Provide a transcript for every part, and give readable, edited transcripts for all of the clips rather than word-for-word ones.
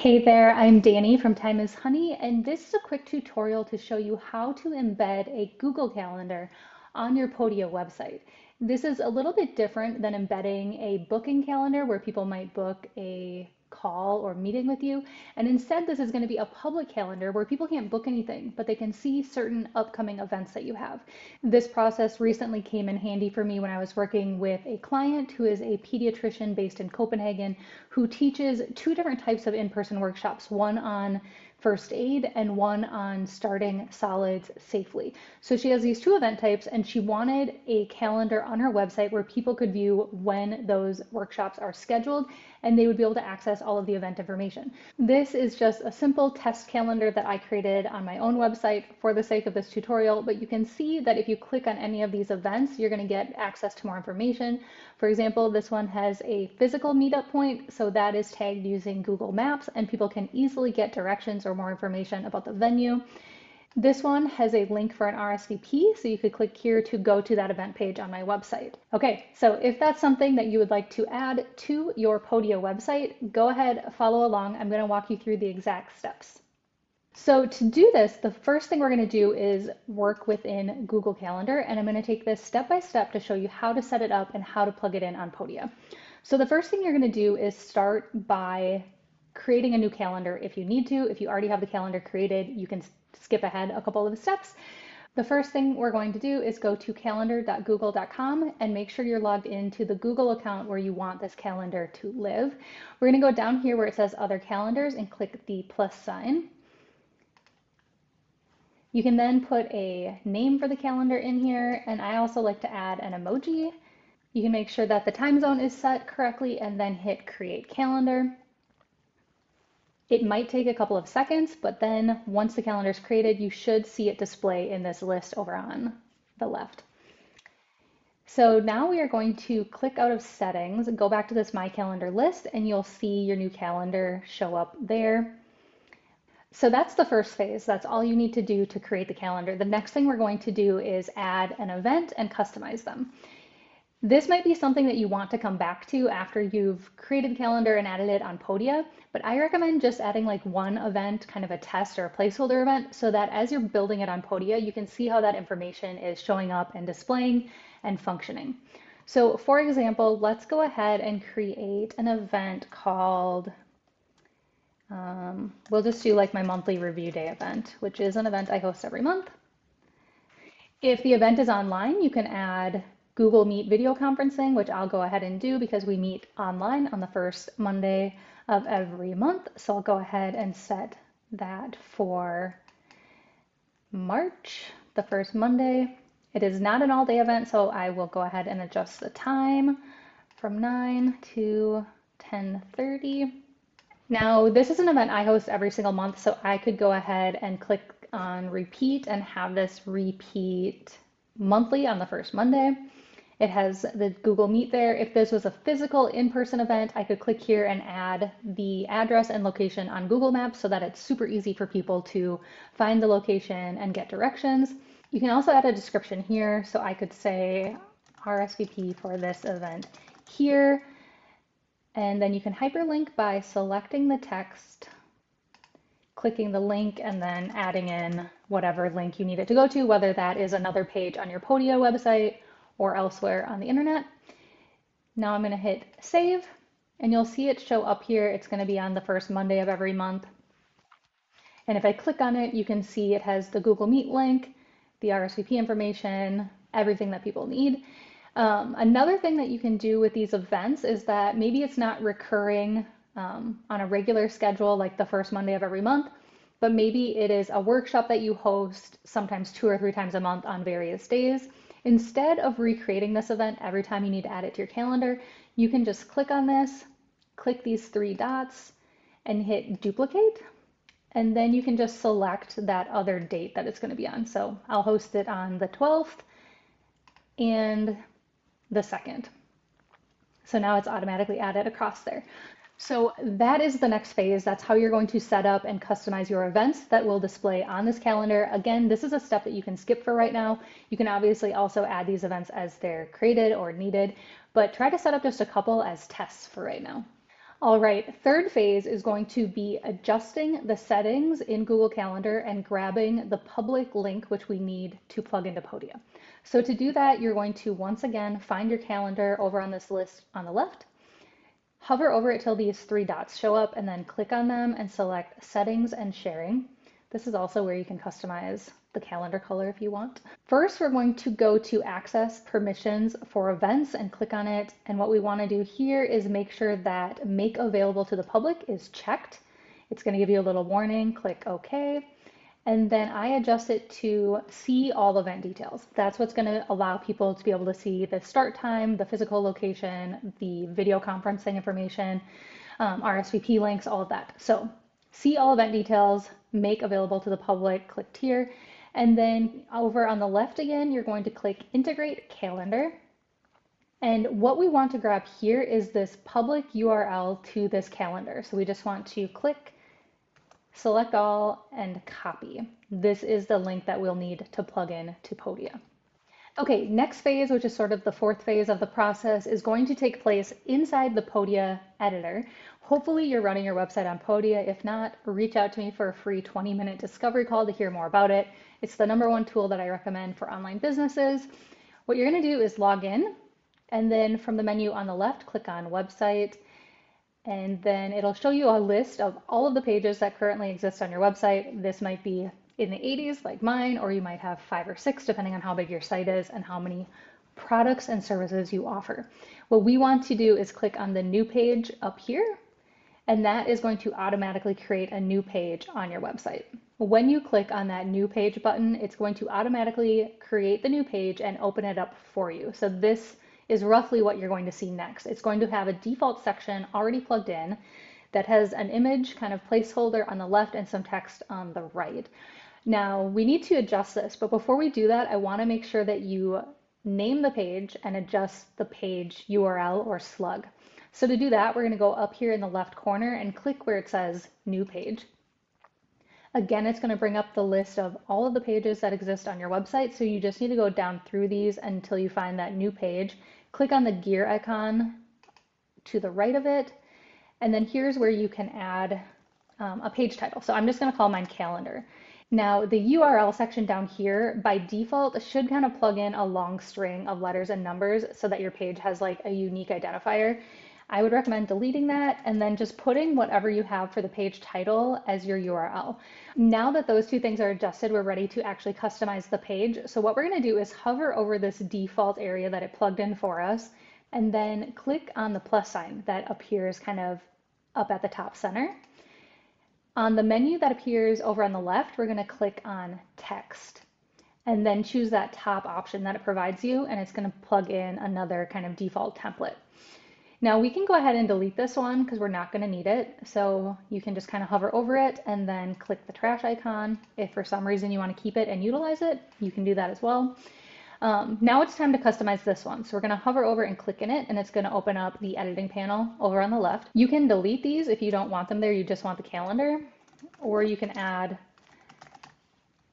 Hey there, I'm Danny from Time is Honey, and this is a quick tutorial to show you how to embed a Google Calendar on your Podia website. This is a little bit different than embedding a booking calendar where people might book a call or meeting with you. And instead, this is going to be a public calendar where people can't book anything, but they can see certain upcoming events that you have. This process recently came in handy for me when I was working with a client who is a pediatrician based in Copenhagen who teaches two different types of in-person workshops, one on first aid and one on starting solids safely. So she has these two event types and she wanted a calendar on her website where people could view when those workshops are scheduled and they would be able to access all of the event information. This is just a simple test calendar that I created on my own website for the sake of this tutorial, but you can see that if you click on any of these events, you're going to get access to more information. For example, this one has a physical meetup point, so that is tagged using Google Maps and people can easily get directions or more information about the venue. This one has a link for an RSVP, so you could click here to go to that event page on my website. Okay, so if that's something that you would like to add to your Podia website, go ahead, follow along. I'm going to walk you through the exact steps. So to do this, the first thing we're going to do is work within Google Calendar, and I'm going to take this step by step to show you how to set it up and how to plug it in on Podia. So the first thing you're going to do is start by creating a new calendar if you need to. If you already have the calendar created, you can skip ahead a couple of steps. The first thing we're going to do is go to calendar.google.com and make sure you're logged into the Google account where you want this calendar to live. We're going to go down here where it says Other Calendars and click the plus sign. You can then put a name for the calendar in here, and I also like to add an emoji. You can make sure that the time zone is set correctly and then hit Create Calendar. It might take a couple of seconds, but then once the calendar is created, you should see it display in this list over on the left. So now we are going to click out of settings, go back to this My Calendar list, and you'll see your new calendar show up there. So that's the first phase. That's all you need to do to create the calendar. The next thing we're going to do is add an event and customize them. This might be something that you want to come back to after you've created the calendar and added it on Podia, but I recommend just adding like one event, kind of a test or a placeholder event, so that as you're building it on Podia, you can see how that information is showing up and displaying and functioning. So for example, let's go ahead and create an event called we'll just do like my monthly review day event, which is an event I host every month. If the event is online, you can add Google Meet video conferencing, which I'll go ahead and do because we meet online on the first Monday of every month. So I'll go ahead and set that for March, the first Monday. It is not an all-day event, so I will go ahead and adjust the time from 9 to 10:30. Now, this is an event I host every single month, so I could go ahead and click on repeat and have this repeat monthly on the first Monday. It has the Google Meet there. If this was a physical in-person event, I could click here and add the address and location on Google Maps so that it's super easy for people to find the location and get directions. You can also add a description here, so I could say RSVP for this event here. And then you can hyperlink by selecting the text, clicking the link, and then adding in whatever link you need it to go to, whether that is another page on your Podia website or elsewhere on the internet. Now I'm going to hit save, and you'll see it show up here. It's going to be on the first Monday of every month. And if I click on it, you can see it has the Google Meet link, the RSVP information, everything that people need. Another thing that you can do with these events is that maybe it's not recurring on a regular schedule like the first Monday of every month, but maybe it is a workshop that you host sometimes 2 or 3 times a month on various days. Instead of recreating this event every time you need to add it to your calendar, you can just click on this, click these 3 dots, and hit duplicate. And then you can just select that other date that it's going to be on. So I'll host it on the 12th and the 2nd. So now it's automatically added across there. So that is the next phase. That's how you're going to set up and customize your events that will display on this calendar. Again, this is a step that you can skip for right now. You can obviously also add these events as they're created or needed, but try to set up just a couple as tests for right now. All right, third phase is going to be adjusting the settings in Google Calendar and grabbing the public link, which we need to plug into Podia. So to do that, you're going to once again find your calendar over on this list on the left, hover over it till these three dots show up, and then click on them and select Settings and Sharing. This is also where you can customize the calendar color if you want. First, we're going to go to Access Permissions for Events and click on it. And what we want to do here is make sure that Make Available to the Public is checked. It's going to give you a little warning, click OK. And then I adjust it to see all event details. That's what's going to allow people to be able to see the start time, the physical location, the video conferencing information, RSVP links, all of that. So see all event details, make available to the public, clicked here. And then over on the left again, you're going to click Integrate Calendar. And what we want to grab here is this public URL to this calendar. So we just want to click, select all, and copy. This is the link that we'll need to plug in to Podia. Okay, next phase, which is sort of the fourth phase of the process, is going to take place inside the Podia editor. Hopefully you're running your website on Podia. If not, reach out to me for a free 20-minute discovery call to hear more about it. It's the #1 tool that I recommend for online businesses. What you're going to do is log in, and then from the menu on the left, click on Website, and then it'll show you a list of all of the pages that currently exist on your website. This might be in the 80s like mine, or you might have 5 or 6 depending on how big your site is and how many products and services you offer. What we want to do is click on the new page up here, and that is going to automatically create a new page on your website. When you click on that new page button, it's going to automatically create the new page and open it up for you. So this is roughly what you're going to see next. It's going to have a default section already plugged in that has an image kind of placeholder on the left and some text on the right. Now we need to adjust this, but before we do that, I want to make sure that you name the page and adjust the page URL or slug. So to do that, we're going to go up here in the left corner and click where it says New Page. Again, it's going to bring up the list of all of the pages that exist on your website, so you just need to go down through these until you find that new page. Click on the gear icon to the right of it, and then here's where you can add a page title. So I'm just going to call mine Calendar. Now the URL section down here by default should kind of plug in a long string of letters and numbers so that your page has like a unique identifier. I would recommend deleting that and then just putting whatever you have for the page title as your URL. Now that those two things are adjusted, we're ready to actually customize the page. So what we're going to do is hover over this default area that it plugged in for us, and then click on the plus sign that appears kind of up at the top center. On the menu that appears over on the left, we're going to click on Text, and then choose that top option that it provides you, and it's going to plug in another kind of default template. Now we can go ahead and delete this one because we're not going to need it. So you can just kind of hover over it and then click the trash icon. If for some reason you want to keep it and utilize it, you can do that as well. Now it's time to customize this one. So we're going to hover over and click in it, and it's going to open up the editing panel over on the left. You can delete these if you don't want them there, you just want the calendar, or you can add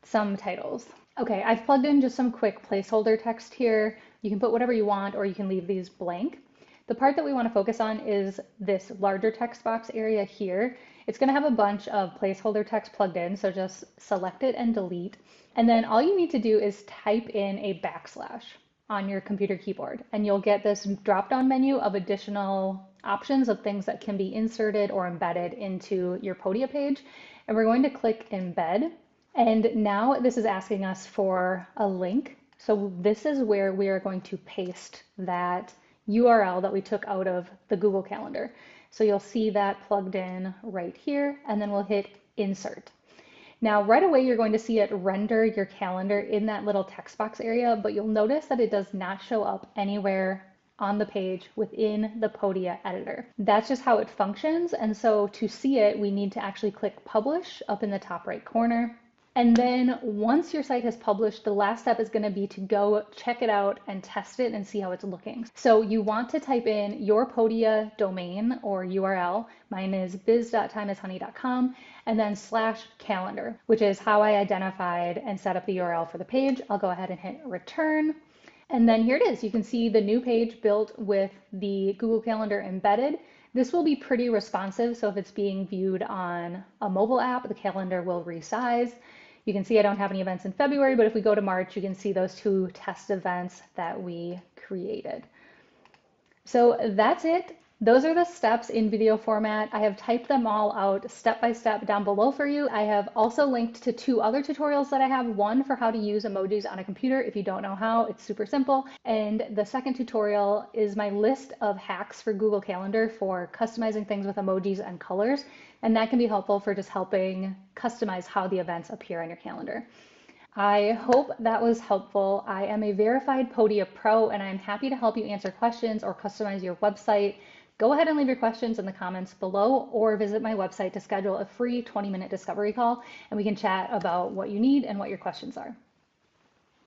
some titles. Okay, I've plugged in just some quick placeholder text here. You can put whatever you want, or you can leave these blank. The part that we want to focus on is this larger text box area here. It's going to have a bunch of placeholder text plugged in, so just select it and delete. And then all you need to do is type in a backslash on your computer keyboard, and you'll get this drop-down menu of additional options of things that can be inserted or embedded into your Podia page. And we're going to click Embed. And now this is asking us for a link. So this is where we are going to paste that URL that we took out of the Google Calendar. So you'll see that plugged in right here, and then we'll hit Insert. Now right away you're going to see it render your calendar in that little text box area, but you'll notice that it does not show up anywhere on the page within the Podia editor. That's just how it functions, and so to see it we need to actually click Publish up in the top right corner. And then once your site has published, the last step is going to be to go check it out and test it and see how it's looking. So you want to type in your Podia domain or URL. Mine is biz.timeishoney.com, and then /calendar, which is how I identified and set up the URL for the page. I'll go ahead and hit return. And then here it is. You can see the new page built with the Google Calendar embedded. This will be pretty responsive, so if it's being viewed on a mobile app, the calendar will resize. You can see I don't have any events in February, but if we go to March, you can see those 2 test events that we created. So that's it. Those are the steps in video format. I have typed them all out step by step down below for you. I have also linked to 2 other tutorials that I have. One for how to use emojis on a computer if you don't know how, it's super simple. And the second tutorial is my list of hacks for Google Calendar for customizing things with emojis and colors. And that can be helpful for just helping customize how the events appear on your calendar. I hope that was helpful. I am a verified Podia Pro and I'm happy to help you answer questions or customize your website. Go ahead and leave your questions in the comments below or visit my website to schedule a free 20-minute discovery call and we can chat about what you need and what your questions are.